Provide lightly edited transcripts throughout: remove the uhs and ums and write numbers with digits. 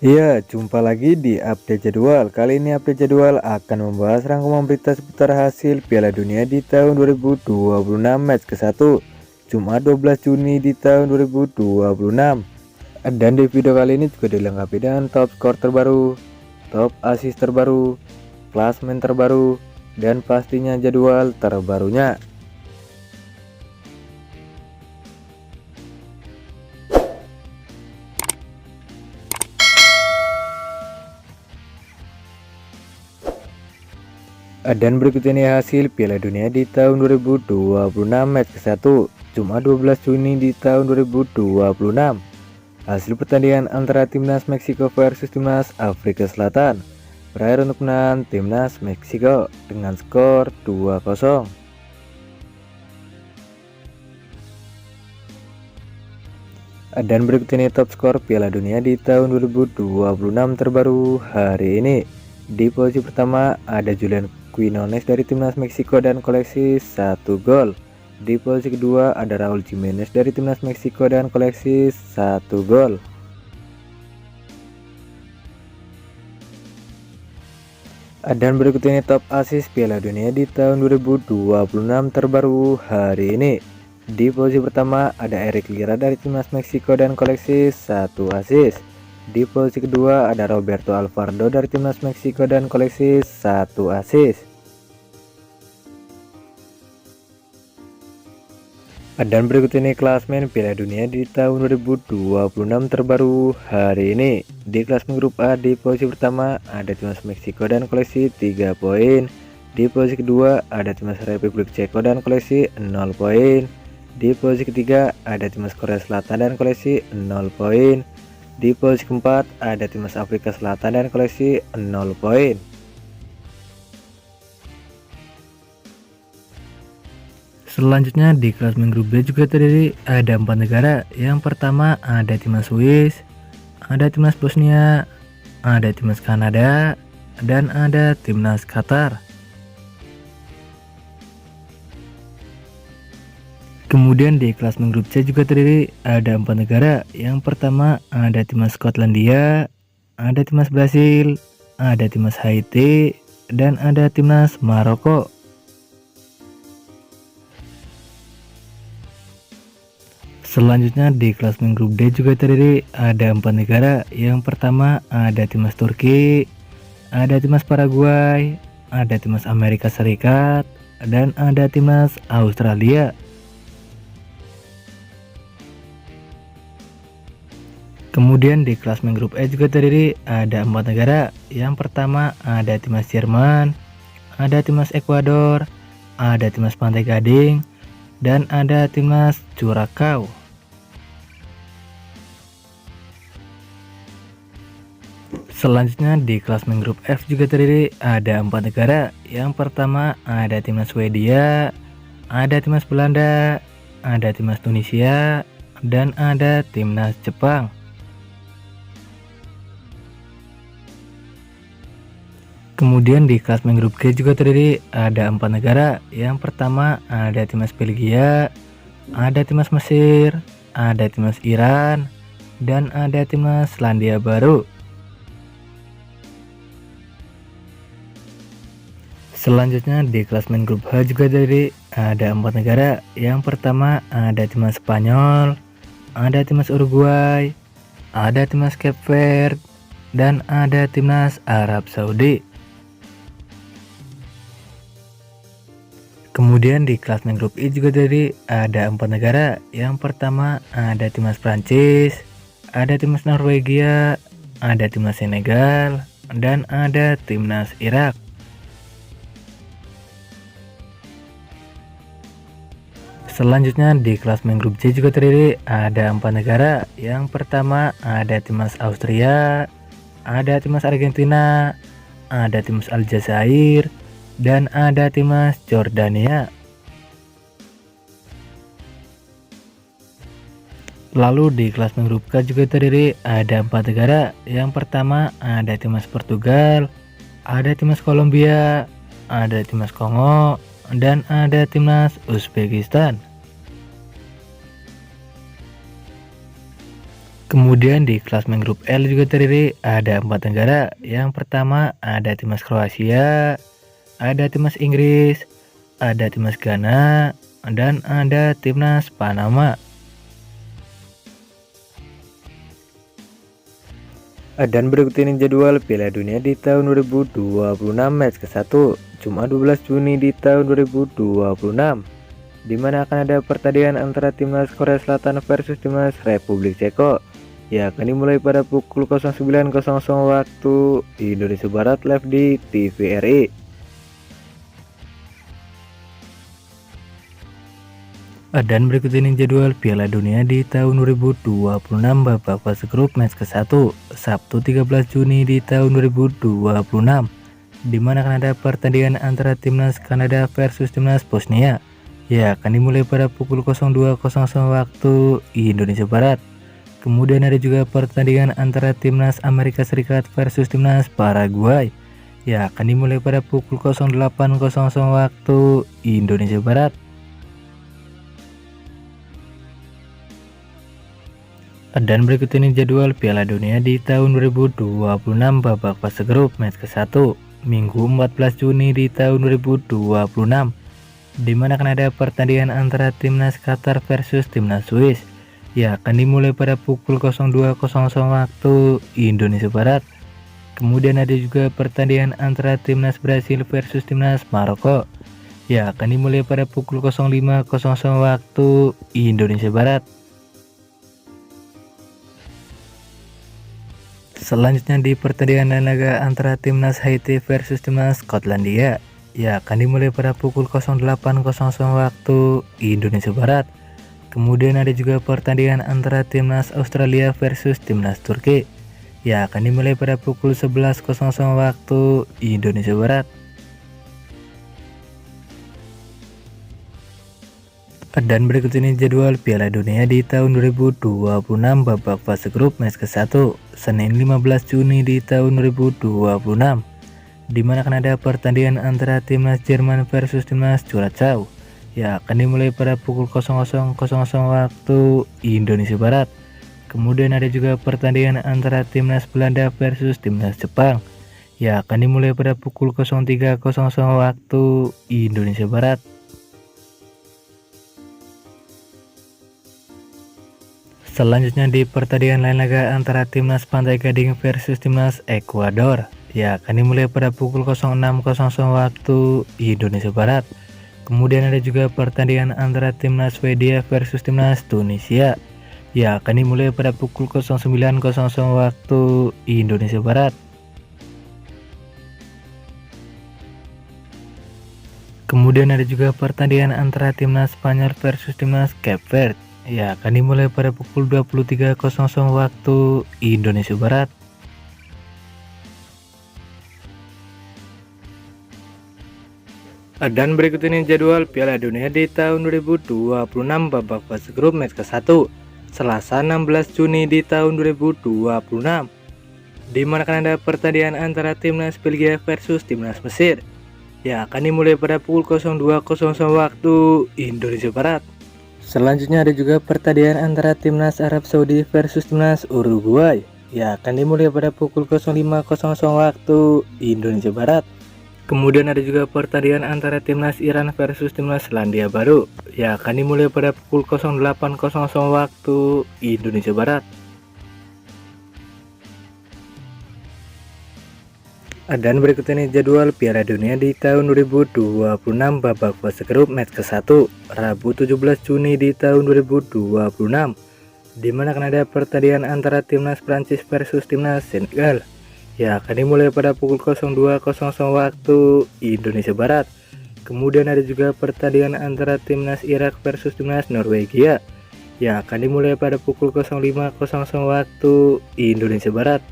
Iya, jumpa lagi di update jadwal. Kali ini update jadwal akan membahas rangkuman berita seputar hasil Piala Dunia di tahun 2026 match ke-1 Jumat 12 Juni di tahun 2026. Dan di video kali ini juga dilengkapi dengan top skor terbaru, top assist terbaru, klasmen terbaru, dan pastinya jadwal terbarunya. Dan berikut ini hasil Piala Dunia di tahun 2026 match ke-1 Jumat 12 Juni di tahun 2026. Hasil pertandingan antara timnas Meksiko versus timnas Afrika Selatan berakhir untuk menang timnas Meksiko dengan skor 2-0. Dan berikut ini top skor Piala Dunia di tahun 2026 terbaru hari ini. Di posisi pertama ada Julian Quinones dari timnas Meksiko dan koleksi 1 gol. Di posisi kedua ada Raul Jimenez dari timnas Meksiko dan koleksi 1 gol. Dan berikut ini top assist Piala Dunia di tahun 2026 terbaru hari ini. Di posisi pertama ada Eric Lira dari timnas Meksiko dan koleksi 1 assist. Di posisi kedua ada Roberto Alvarado dari timnas Meksiko dan koleksi 1 assist. Dan berikut ini klasmen Piala Dunia di tahun 2026 terbaru hari ini. Di klasmen grup A di posisi pertama ada timnas Meksiko dan koleksi 3 poin. Di posisi kedua ada timnas Republik Ceko dan koleksi 0 poin. Di posisi ketiga ada timnas Korea Selatan dan koleksi 0 poin. Di posisi keempat ada timnas Afrika Selatan dan koleksi 0 poin. Selanjutnya di klasmen grup B juga terdiri ada 4 negara. Yang pertama ada timnas Swiss, ada timnas Bosnia, ada timnas Kanada, dan ada timnas Qatar. Kemudian di klasmen grup C juga terdiri ada 4 negara. Yang pertama ada timnas Skotlandia, ada timnas Brasil, ada timnas Haiti, dan ada timnas Maroko. Selanjutnya di klasmen grup D juga terdiri ada 4 negara. Yang pertama ada timnas Turki, ada timnas Paraguay, ada timnas Amerika Serikat, dan ada timnas Australia. Kemudian di klasmen grup E juga terdiri ada 4 negara. Yang pertama ada timnas Jerman, ada timnas Ekuador, ada timnas Pantai Gading, dan ada timnas Curacao. Selanjutnya di klasmen grup F juga terdiri ada 4 negara. Yang pertama ada timnas Swedia, ada timnas Belanda, ada timnas Tunisia, dan ada timnas Jepang. Kemudian di klasmen grup G juga terdiri ada 4 negara. Yang pertama ada timnas Belgia, ada timnas Mesir, ada timnas Iran, dan ada timnas Selandia Baru. Selanjutnya di klasmen grup H juga terdiri ada 4 negara. Yang pertama ada timnas Spanyol, ada timnas Uruguay, ada timnas Cape Verde, dan ada timnas Arab Saudi. Kemudian di klasmen grup I juga terdiri ada 4 negara. Yang pertama ada timnas Prancis, ada timnas Norwegia, ada timnas Senegal, dan ada timnas Irak. Selanjutnya di klasmen grup C juga terdiri ada 4 negara. Yang pertama ada timnas Austria, ada timnas Argentina, ada timnas Aljazair, dan ada timnas Jordania. Lalu di klasmen grup K juga terdiri ada 4 negara. Yang pertama ada timnas Portugal, ada timnas Kolombia, ada timnas Kongo, dan ada timnas Uzbekistan. Kemudian di klasemen grup L juga terdiri ada 4 negara. Yang pertama ada timnas Kroasia, ada timnas Inggris, ada timnas Ghana, dan ada timnas Panama. Dan berikut ini jadwal Piala Dunia di tahun 2026 match ke-1 Jumat 12 Juni di tahun 2026, di mana akan ada pertandingan antara timnas Korea Selatan versus timnas Republik Ceko. Ya, akan dimulai pada pukul 09.00 waktu Indonesia Barat live di TVRI. Dan berikut ini jadwal Piala Dunia di tahun 2026 babak fase grup match ke-1 Sabtu 13 Juni di tahun 2026, di mana akan ada pertandingan antara timnas Kanada versus timnas Bosnia. Ya, akan dimulai pada pukul 02.00 waktu Indonesia Barat. Kemudian ada juga pertandingan antara timnas Amerika Serikat versus timnas Paraguay. Ya, akan dimulai pada pukul 08.00 waktu Indonesia Barat. Dan berikut ini jadwal Piala Dunia di tahun 2026 babak fase grup match ke-1 Minggu 14 Juni di tahun 2026, di mana akan ada pertandingan antara timnas Qatar versus timnas Swiss. Ya, akan dimulai pada pukul 02.00 waktu Indonesia Barat. Kemudian ada juga pertandingan antara timnas Brasil versus timnas Maroko. Ya, akan dimulai pada pukul 05.00 waktu Indonesia Barat. Selanjutnya di pertandingan laga antara timnas Haiti versus timnas Skotlandia, ya akan dimulai pada pukul 08.00 waktu Indonesia Barat. Kemudian ada juga pertandingan antara timnas Australia versus timnas Turki, ya akan dimulai pada pukul 11.00 waktu Indonesia Barat. Dan berikut ini jadwal Piala Dunia di tahun 2026 babak fase grup match ke-1 Senin 15 Juni di tahun 2026, di mana akan ada pertandingan antara timnas Jerman versus timnas Curaçao. Ya, akan dimulai pada pukul 00.00 waktu Indonesia Barat. Kemudian ada juga pertandingan antara timnas Belanda versus timnas Jepang. Ya, akan dimulai pada pukul 03.00 waktu Indonesia Barat. Selanjutnya di pertandingan lain laga antara timnas Pantai Gading versus timnas Ekuador, ya akan dimulai pada pukul 06.00 waktu Indonesia Barat. Kemudian ada juga pertandingan antara timnas Swedia versus timnas Tunisia, ya akan dimulai pada pukul 09.00 waktu Indonesia Barat. Kemudian ada juga pertandingan antara timnas Spanyol versus timnas Cape Verde. Ya, akan dimulai pada pukul 23.00 waktu Indonesia Barat. Dan berikut ini jadwal Piala Dunia di tahun 2026 babak fase grup match ke-1 Selasa 16 Juni di tahun 2026, di mana akan ada pertandingan antara timnas Belgia versus timnas Mesir. Ya, akan dimulai pada pukul 02.00 waktu Indonesia Barat. Selanjutnya ada juga pertandingan antara timnas Arab Saudi versus timnas Uruguay. Ya, akan dimulai pada pukul 05.00 waktu Indonesia Barat. Kemudian ada juga pertandingan antara timnas Iran versus timnas Selandia Baru. Ya, akan dimulai pada pukul 08.00 waktu Indonesia Barat. Dan berikut ini jadwal Piala Dunia di tahun 2026 babak fase grup match ke-1 Rabu 17 Juni di tahun 2026, di mana akan ada pertandingan antara timnas Prancis versus timnas Senegal. Ya, akan dimulai pada pukul 02.00 waktu Indonesia Barat. Kemudian ada juga pertandingan antara timnas Irak versus timnas Norwegia. Ya, akan dimulai pada pukul 05.00 waktu Indonesia Barat.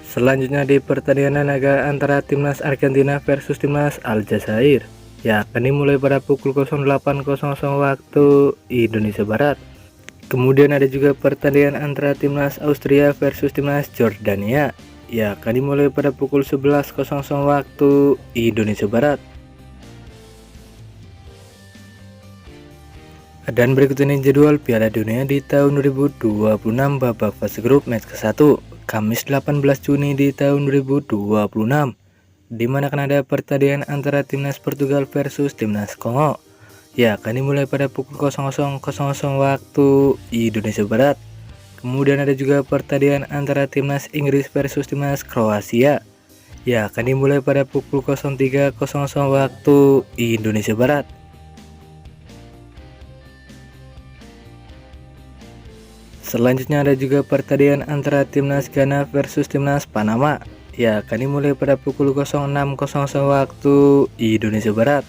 Selanjutnya di pertandingan laga antara timnas Argentina versus timnas Aljazair, ya akan dimulai pada pukul 08.00 waktu Indonesia Barat. Kemudian ada juga pertandingan antara timnas Austria versus timnas Jordania, ya akan dimulai pada pukul 11.00 waktu Indonesia Barat. Dan berikut ini jadwal Piala Dunia di tahun 2026 babak fase grup match ke-1 Kamis 18 Juni di tahun 2026, di mana akan ada pertandingan antara timnas Portugal versus timnas Kongo. Ya, akan dimulai pada pukul 00.00 waktu Indonesia Barat. Kemudian ada juga pertandingan antara timnas Inggris versus timnas Kroasia. Ya, akan dimulai pada pukul 03.00 waktu Indonesia Barat. Selanjutnya ada juga pertandingan antara timnas Ghana versus timnas Panama. Ya, akan dimulai pada pukul 06.00 waktu Indonesia Barat.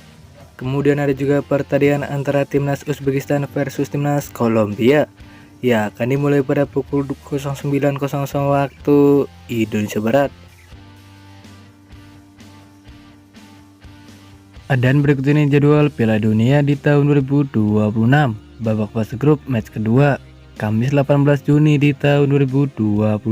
Kemudian ada juga pertandingan antara timnas Uzbekistan versus timnas Kolombia. Ya, akan dimulai pada pukul 09.00 waktu Indonesia Barat. Dan berikut ini jadwal Piala Dunia di tahun 2026 babak fase grup match kedua Kamis 18 Juni di tahun 2026,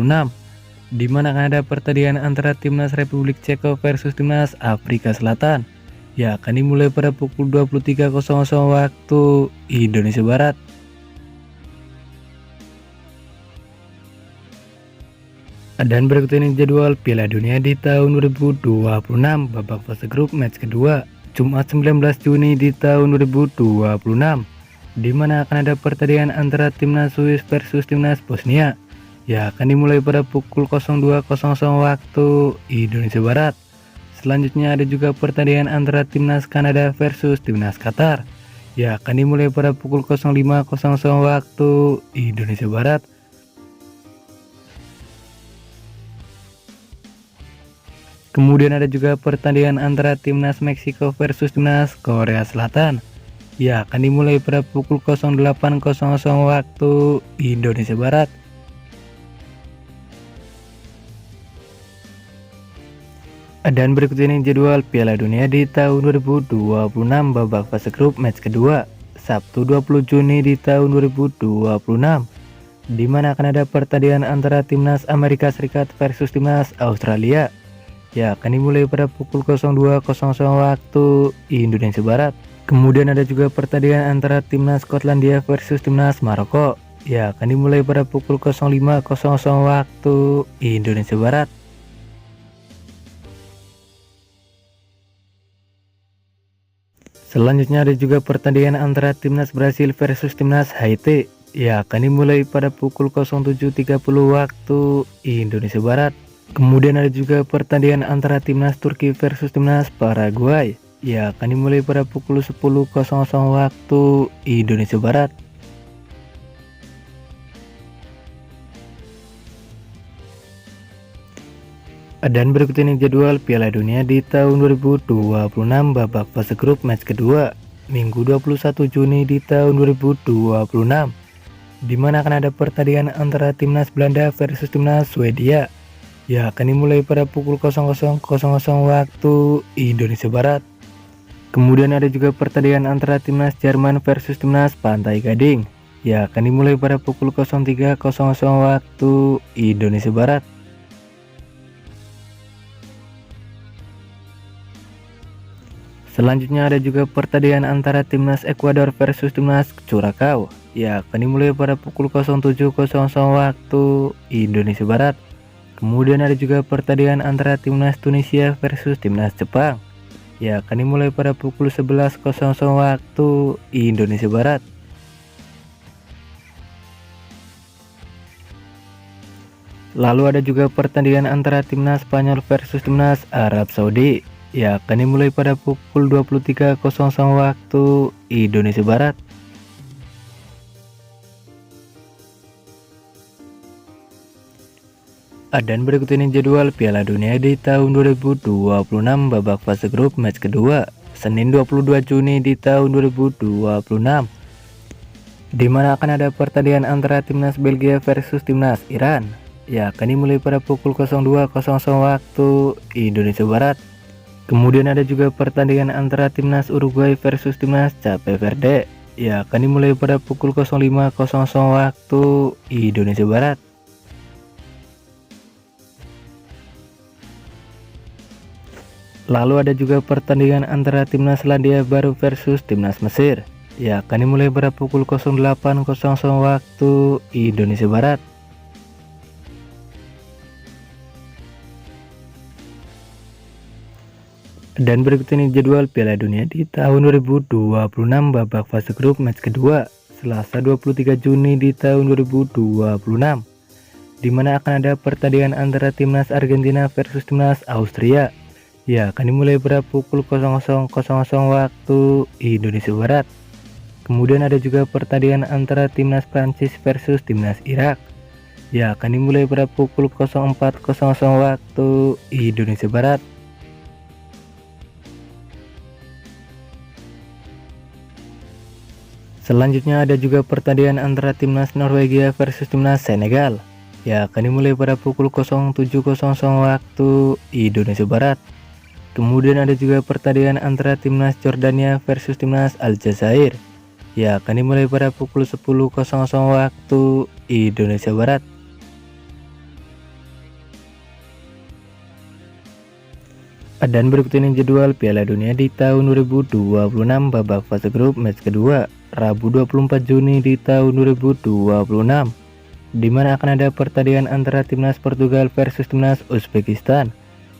di mana akan ada pertandingan antara timnas Republik Ceko versus timnas Afrika Selatan. Ya, akan dimulai pada pukul 23.00 waktu Indonesia Barat. Dan berikut ini jadwal Piala Dunia di tahun 2026 babak fase grup match kedua Jumat 19 Juni di tahun 2026, di mana akan ada pertandingan antara timnas Swiss versus timnas Bosnia. Ya, akan dimulai pada pukul 02.00 waktu Indonesia Barat. Selanjutnya ada juga pertandingan antara timnas Kanada versus timnas Qatar. Ya, akan dimulai pada pukul 05.00 waktu Indonesia Barat. Kemudian ada juga pertandingan antara timnas Meksiko versus timnas Korea Selatan. Ya, akan dimulai pada pukul 08.00 waktu Indonesia Barat. Dan berikut ini jadwal Piala Dunia di tahun 2026 babak fase grup match kedua Sabtu 20 Juni di tahun 2026, di mana akan ada pertandingan antara timnas Amerika Serikat versus timnas Australia. Ya, akan dimulai pada pukul 02.00 waktu Indonesia Barat. Kemudian ada juga pertandingan antara timnas Skotlandia versus timnas Maroko. Ya, akan dimulai pada pukul 05.00 waktu Indonesia Barat. Selanjutnya ada juga pertandingan antara timnas Brasil versus timnas Haiti. Ya, akan dimulai pada pukul 07.30 waktu Indonesia Barat. Kemudian ada juga pertandingan antara timnas Turki versus timnas Paraguay. Ya, akan dimulai pada pukul 10.00 waktu Indonesia Barat. Dan berikut ini jadwal Piala Dunia di tahun 2026 babak fase grup match kedua Minggu 21 Juni di tahun 2026, di mana akan ada pertandingan antara timnas Belanda versus timnas Swedia. Ya, akan dimulai pada pukul 00.00 waktu Indonesia Barat. Kemudian ada juga pertandingan antara timnas Jerman versus timnas Pantai Gading. Ya, akan dimulai pada pukul 03.00 waktu Indonesia Barat. Selanjutnya ada juga pertandingan antara timnas Ekuador versus timnas Curaçao. Ya, akan dimulai pada pukul 07.00 waktu Indonesia Barat. Kemudian ada juga pertandingan antara timnas Tunisia versus timnas Jepang. Ya, akan dimulai pada pukul 11.00 waktu Indonesia Barat. Lalu ada juga pertandingan antara timnas Spanyol versus timnas Arab Saudi. Ya, akan dimulai pada pukul 23.00 waktu Indonesia Barat. Dan berikut ini jadwal Piala Dunia di tahun 2026 babak fase grup match kedua Senin 22 Juni di tahun 2026, di mana akan ada pertandingan antara timnas Belgia versus timnas Iran. Ya, akan dimulai pada pukul 02.00 waktu Indonesia Barat. Kemudian ada juga pertandingan antara timnas Uruguay versus timnas Cape Verde. Ya, akan dimulai pada pukul 05.00 waktu Indonesia Barat. Lalu ada juga pertandingan antara timnas Selandia Baru versus timnas Mesir. ya akan dimulai pada pukul 08.00 waktu Indonesia Barat. Dan berikut ini jadwal Piala Dunia di tahun 2026 babak fase grup match kedua Selasa 23 Juni di tahun 2026, di mana akan ada pertandingan antara timnas Argentina versus timnas Austria. Ya, akan dimulai pada pukul 00.00 waktu Indonesia Barat. Kemudian ada juga pertandingan antara timnas Prancis versus timnas Irak. Ya, akan dimulai pada pukul 04.00 waktu Indonesia Barat. Selanjutnya ada juga pertandingan antara timnas Norwegia versus timnas Senegal. Ya, akan dimulai pada pukul 07.00 waktu Indonesia Barat. Kemudian ada juga pertandingan antara timnas Jordania versus timnas Aljazair. Ya, akan dimulai pada pukul 10.00 waktu Indonesia Barat. Dan berikut ini jadwal Piala Dunia di tahun 2026 babak fase grup match kedua Rabu 24 Juni di tahun 2026, di mana akan ada pertandingan antara timnas Portugal versus timnas Uzbekistan.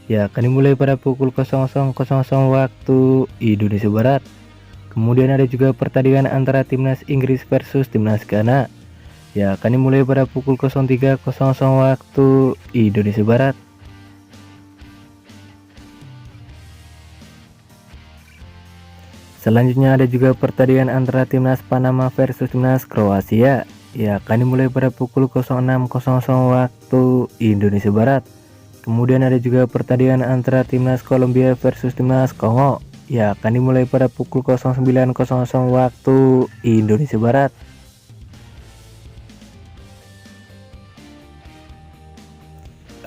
Ya, akan dimulai pada pukul 00.00 waktu Indonesia Barat. Kemudian ada juga pertandingan antara timnas Inggris versus timnas Ghana. Ya, akan dimulai pada pukul 03.00 waktu Indonesia Barat. Selanjutnya ada juga pertandingan antara timnas Panama versus timnas Kroasia. Ya, akan dimulai pada pukul 06.00 waktu Indonesia Barat. Kemudian ada juga pertandingan antara timnas Kolombia versus timnas Kongo. Ya, akan dimulai pada pukul 09.00 waktu Indonesia Barat.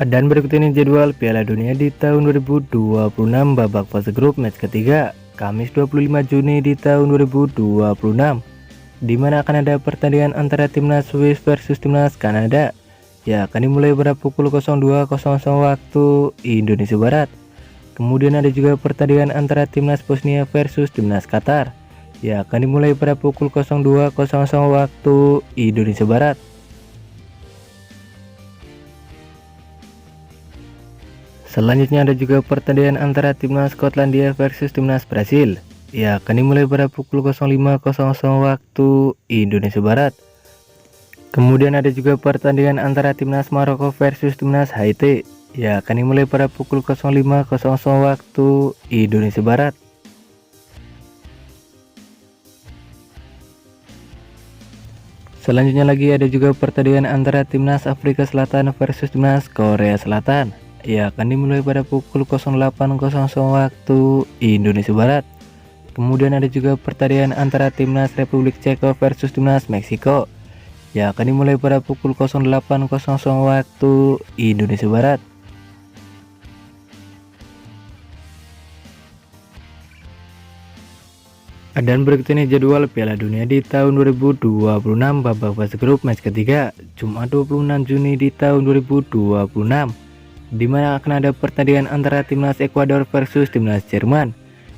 Dan berikut ini jadwal Piala Dunia di tahun 2026 babak fase grup match ketiga Kamis 25 Juni di tahun 2026, di mana akan ada pertandingan antara timnas Swiss versus timnas Kanada. Ya, akan dimulai pada pukul 02.00 waktu Indonesia Barat. Kemudian ada juga pertandingan antara timnas Bosnia versus timnas Qatar. Ya, akan dimulai pada pukul 02.00 waktu Indonesia Barat. Selanjutnya ada juga pertandingan antara timnas Skotlandia versus timnas Brasil. Ya, akan dimulai pada pukul 05.00 waktu Indonesia Barat. Kemudian ada juga pertandingan antara timnas Maroko versus timnas Haiti. Ya, akan dimulai pada pukul 05.00 waktu Indonesia Barat. Selanjutnya lagi ada juga pertandingan antara timnas Afrika Selatan versus timnas Korea Selatan. Ya, akan dimulai pada pukul 08.00 waktu Indonesia Barat. Kemudian ada juga pertandingan antara timnas Republik Ceko versus timnas Meksiko. Ya, akan dimulai pada pukul 08.00 waktu Indonesia Barat. Dan berikut ini jadwal Piala Dunia di tahun 2026 babak fase grup match ketiga Jumat 26 Juni di tahun 2026, di mana akan ada pertandingan antara timnas Ekuador versus timnas Jerman.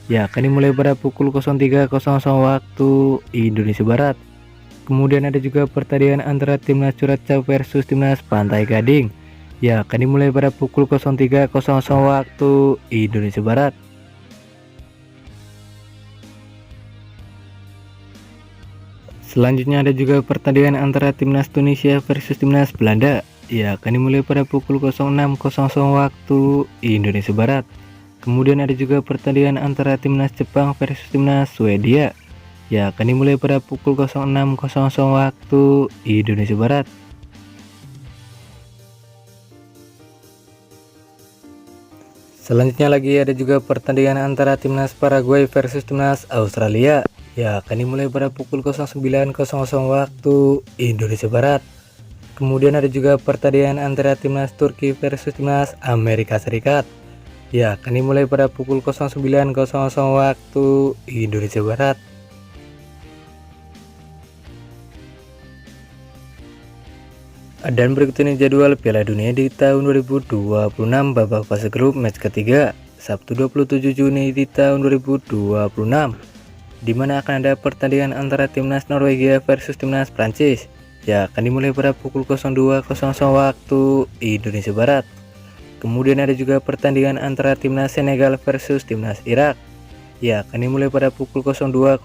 Ya, akan dimulai pada pukul 03.00 waktu Indonesia Barat. Kemudian ada juga pertandingan antara timnas Curaçao versus timnas Pantai Gading. Ya, akan dimulai pada pukul 03.00 waktu Indonesia Barat. Selanjutnya ada juga pertandingan antara timnas Tunisia versus timnas Belanda. Ya, akan dimulai pada pukul 06.00 waktu Indonesia Barat. Kemudian ada juga pertandingan antara timnas Jepang versus timnas Swedia. Ya, akan dimulai pada pukul 06.00 waktu Indonesia Barat. Selanjutnya lagi ada juga pertandingan antara timnas Paraguay versus timnas Australia. Ya, akan dimulai pada pukul 09.00 waktu Indonesia Barat. Kemudian ada juga pertandingan antara timnas Turki versus timnas Amerika Serikat. Ya, akan dimulai pada pukul 09.00 waktu Indonesia Barat. Dan berikut ini jadwal Piala Dunia di tahun 2026 babak fase grup match ketiga Sabtu 27 Juni di tahun 2026, di mana akan ada pertandingan antara timnas Norwegia versus timnas Prancis. Ya, akan dimulai pada pukul 02.00 waktu Indonesia Barat. Kemudian ada juga pertandingan antara timnas Senegal versus timnas Irak. Ya, akan dimulai pada pukul 02.00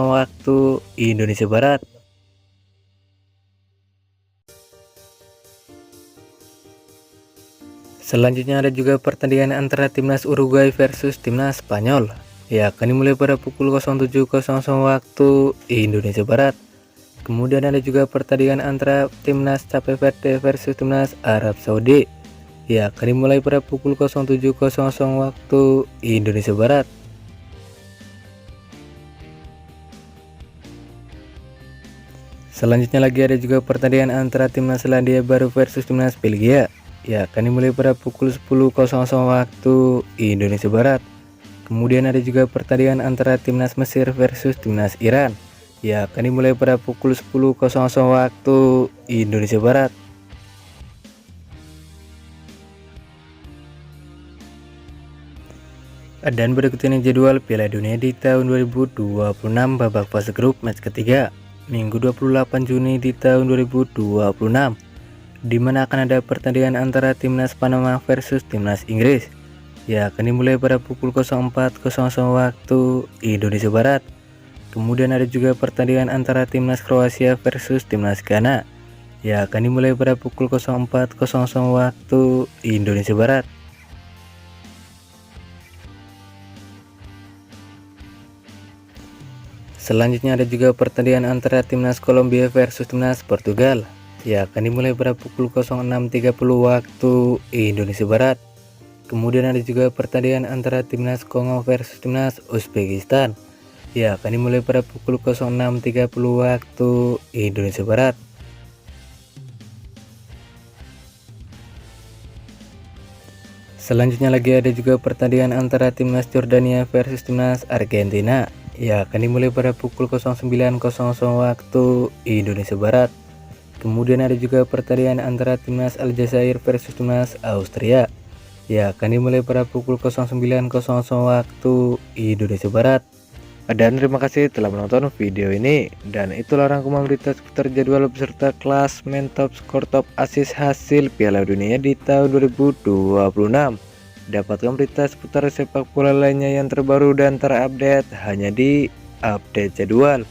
waktu Indonesia Barat. Selanjutnya ada juga pertandingan antara timnas Uruguay versus timnas Spanyol. Ya, akan dimulai pada pukul 07.00 waktu Indonesia Barat. Kemudian ada juga pertandingan antara timnas Cape Verde versus timnas Arab Saudi. Ya, akan dimulai pada pukul 07.00 waktu Indonesia Barat. Selanjutnya lagi ada juga pertandingan antara timnas Selandia Baru versus timnas Belgia. Ya, akan dimulai pada pukul 10.00 waktu Indonesia Barat. Kemudian ada juga pertandingan antara timnas Mesir versus timnas Iran. Ya, akan dimulai pada pukul 10.00 waktu Indonesia Barat. Dan berikut ini jadwal Piala Dunia di tahun 2026 babak fase grup match ketiga, Minggu 28 Juni di tahun 2026, di mana akan ada pertandingan antara timnas Panama versus timnas Inggris. Ya, akan dimulai pada pukul 04.00 waktu Indonesia Barat. Kemudian ada juga pertandingan antara timnas Kroasia versus timnas Ghana. Ya, akan dimulai pada pukul 04.00 waktu Indonesia Barat. Selanjutnya ada juga pertandingan antara timnas Kolombia versus timnas Portugal. Ya, akan dimulai pada pukul 06.30 waktu Indonesia Barat. Kemudian ada juga pertandingan antara timnas Kongo versus timnas Uzbekistan. Ya, akan dimulai pada pukul 06.30 waktu Indonesia Barat. Selanjutnya lagi ada juga pertandingan antara timnas Jordania versus timnas Argentina. Ya, akan dimulai pada pukul 09.00 waktu Indonesia Barat. Kemudian ada juga pertandingan antara timnas Aljazair versus timnas Austria. Ya, akan dimulai pada pukul 09.00 waktu Indonesia Barat. Dan terima kasih telah menonton video ini. Dan itulah rangkuman berita seputar jadwal beserta klasmen top skor top assist hasil Piala Dunia di tahun 2026. Dapatkan berita seputar sepak bola lainnya yang terbaru dan terupdate hanya di Update Jadwal.